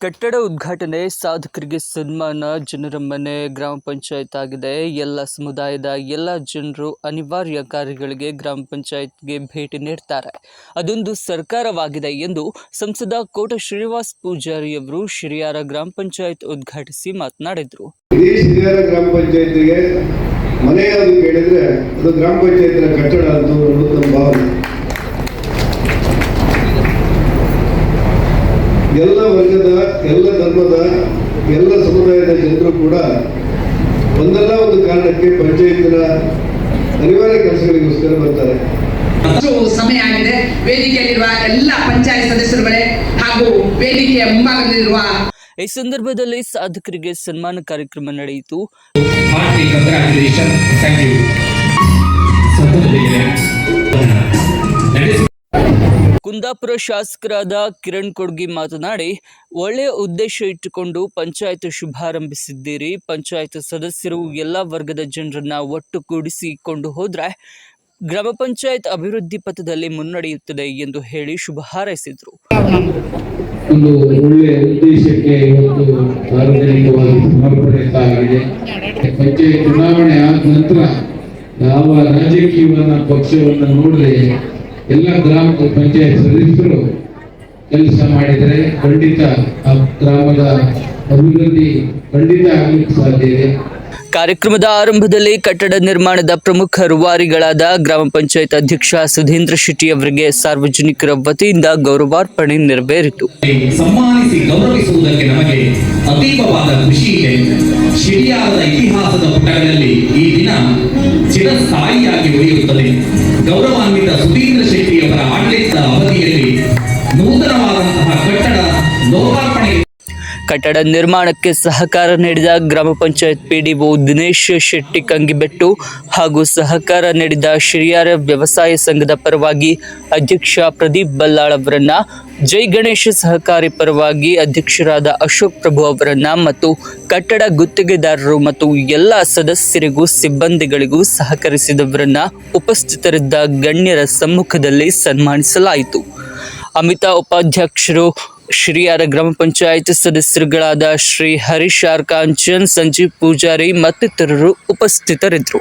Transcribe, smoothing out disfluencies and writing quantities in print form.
ಕಟ್ಟಡ ಉದ್ಘಾಟನೆ, ಸಾಧಕರಿಗೆ ಸನ್ಮಾನ, ಜನರ ಮನೆ ಗ್ರಾಮ ಪಂಚಾಯತ್ ಆಗಿದೆ. ಎಲ್ಲ ಸಮುದಾಯದ ಎಲ್ಲ ಜನರು ಅನಿವಾರ್ಯ ಕಾರ್ಯಗಳಿಗೆ ಗ್ರಾಮ ಪಂಚಾಯತ್ಗೆ ಭೇಟಿ ನೀಡ್ತಾರೆ. ಅದೊಂದು ಸರ್ಕಾರವಾಗಿದೆ ಎಂದು ಸಂಸದ ಕೋಟ ಶ್ರೀನಿವಾಸ ಪೂಜಾರಿ ಅವರು ಶಿರಿಯಾರ ಗ್ರಾಮ ಪಂಚಾಯತ್ ಉದ್ಘಾಟಿಸಿ ಮಾತನಾಡಿದರು. ಶಿರಿಯಾರ ಗ್ರಾಮ ಪಂಚಾಯತ್ಗೆ ಮನೆ ಯಾವುದು ಕೇಳಿದ್ರೆ ಅದು ಗ್ರಾಮ ಪಂಚಾಯತ್ನ ಕಟ್ಟಡ ಅಂತ ನಮ್ಮ ಭಾವನೆ. ಎಲ್ಲ ವರ್ಗದ, ಎಲ್ಲ ಧರ್ಮದ, ಎಲ್ಲ ಸಮುದಾಯದ ಜನರು ಕೂಡ ಒಂದಲ್ಲ ಒಂದು ಕಾರಣಕ್ಕೆ ಪಂಚಾಯತ್ನ ಅನಿವಾರ್ಯ ಕೆಲಸಗಳಿಗೋಸ್ಕರ ಬರ್ತಾರೆ. ಸಮಯ ಆಗಿದೆ. ವೇದಿಕೆಯಲ್ಲಿರುವ ಎಲ್ಲ ಪಂಚಾಯತ್ ಸದಸ್ಯರುಗಳೇ ಹಾಗೂ ವೇದಿಕೆಯ ಮುಂಭಾಗದಲ್ಲಿರುವ ಈ ಸಂದರ್ಭದಲ್ಲಿ ಸಾಧಕರಿಗೆ ಸನ್ಮಾನ ಕಾರ್ಯಕ್ರಮ ನಡೆಯಿತು. ಕುಂದಾಪುರ ಶಾಸಕರಾದ ಕಿರಣ್ ಕೊಡ್ಗಿ ಮಾತನಾಡಿ, ಒಳ್ಳೆಯ ಉದ್ದೇಶ ಇಟ್ಟುಕೊಂಡು ಪಂಚಾಯತ್ ಶುಭಾರಂಭಿಸಿದ್ದೀರಿ. ಪಂಚಾಯತ್ ಸದಸ್ಯರು ಎಲ್ಲ ವರ್ಗದ ಜನರನ್ನ ಒಟ್ಟುಗೂಡಿಸಿಕೊಂಡು ಹೋದ್ರೆ ಗ್ರಾಮ ಪಂಚಾಯತ್ ಅಭಿವೃದ್ಧಿ ಪಥದಲ್ಲಿ ಮುನ್ನಡೆಯುತ್ತದೆ ಎಂದು ಹೇಳಿ ಶುಭ ಹಾರೈಸಿದರು. ಒಂದು ಒಳ್ಳೆಯ ಉದ್ದೇಶಕ್ಕೆ ಇವತ್ತು ಸಾರ್ವಜನಿಕವಾಗಿ ಸಮರ್ಪಣೆಯಾಗಿದೆ. ಪಂಚಾಯತ್ ಚುನಾವಣೆ ಆದ ನಂತರ ಯಾವ ರಾಜಕೀಯವನ್ನ ಪಕ್ಷವನ್ನು ನೋಡದೆ ಎಲ್ಲ ಗ್ರಾಮ ಪಂಚಾಯತ್ ಸದಸ್ಯರು ಕೆಲಸ ಮಾಡಿದರೆ ಖಂಡಿತ ಆ ಗ್ರಾಮದ ಅಭಿವೃದ್ಧಿ ಖಂಡಿತ ಆಗಲಿಕ್ಕೆ ಸಾಧ್ಯ ಇದೆ. ಕಾರ್ಯಕ್ರಮದ ಆರಂಭದಲ್ಲಿ ಕಟ್ಟಡ ನಿರ್ಮಾಣದ ಪ್ರಮುಖ ರೂವಾರಿಗಳಾದ ಗ್ರಾಮ ಪಂಚಾಯತ್ ಅಧ್ಯಕ್ಷ ಸುಧೀಂದ್ರ ಶೆಟ್ಟಿ ಅವರಿಗೆ ಸಾರ್ವಜನಿಕರ ವತಿಯಿಂದ ಗೌರವಾರ್ಪಣೆ ನೆರವೇರಿತು. ಸನ್ಮಾನಿಸಿ ಗೌರವಿಸುವುದಕ್ಕೆ ನಮಗೆ ಅತೀವವಾದ ಖುಷಿ ಇದೆ. ಶಿರಿಯಾರದ ಇತಿಹಾಸದ ಪುಟಗಳಲ್ಲಿ ಈ ದಿನ ಚಿರಸ್ಥಾಯಿಯಾಗಿ ಉಳಿಯುತ್ತದೆ. ಗೌರವಾನ್ವಿತ ಸುಧೀಂದ್ರ ಶೆಟ್ಟಿ ಅವರ ಆಡಳಿತದ ಅವಧಿಯಲ್ಲಿ ನೂತನವಾದಂತಹ ಕಟ್ಟಡ ಲೋಕಾರ್ಪಣೆ. ಕಟ್ಟಡ ನಿರ್ಮಾಣಕ್ಕೆ ಸಹಕಾರ ನೀಡಿದ ಗ್ರಾಮ ಪಂಚಾಯತ್ ಪಿಡಿಒ ದಿನೇಶ್ ಶೆಟ್ಟಿ ಕಂಗಿಬೆಟ್ಟು ಹಾಗೂ ಸಹಕಾರ ನೀಡಿದ ಶಿರಿಯಾರ ವ್ಯವಸಾಯ ಸಂಘದ ಪರವಾಗಿ ಅಧ್ಯಕ್ಷ ಪ್ರದೀಪ್ ಬಲ್ಲಾಳ್ ಅವರನ್ನ, ಜೈ ಗಣೇಶ ಸಹಕಾರಿ ಪರವಾಗಿ ಅಧ್ಯಕ್ಷರಾದ ಅಶೋಕ್ ಪ್ರಭು ಅವರನ್ನ ಮತ್ತು ಕಟ್ಟಡ ಗುತ್ತಿಗೆದಾರರು ಮತ್ತು ಎಲ್ಲ ಸದಸ್ಯರಿಗೂ ಸಿಬ್ಬಂದಿಗಳಿಗೂ ಸಹಕರಿಸಿದವರನ್ನ ಉಪಸ್ಥಿತರಿದ್ದ ಗಣ್ಯರ ಸಮ್ಮುಖದಲ್ಲಿ ಸನ್ಮಾನಿಸಲಾಯಿತು. ಅಮಿತಾ ಉಪಾಧ್ಯಕ್ಷರು, ಶಿರಿಯಾರ ಗ್ರಾಮ ಪಂಚಾಯತ್ ಸದಸ್ಯರುಗಳಾದ ಶ್ರೀ ಹರೀಶ್ ಆರ್ ಕಾಂಚನ್, ಸಂಜೀವ್ ಪೂಜಾರಿ ಮತ್ತಿತರರು ಉಪಸ್ಥಿತರಿದ್ದರು.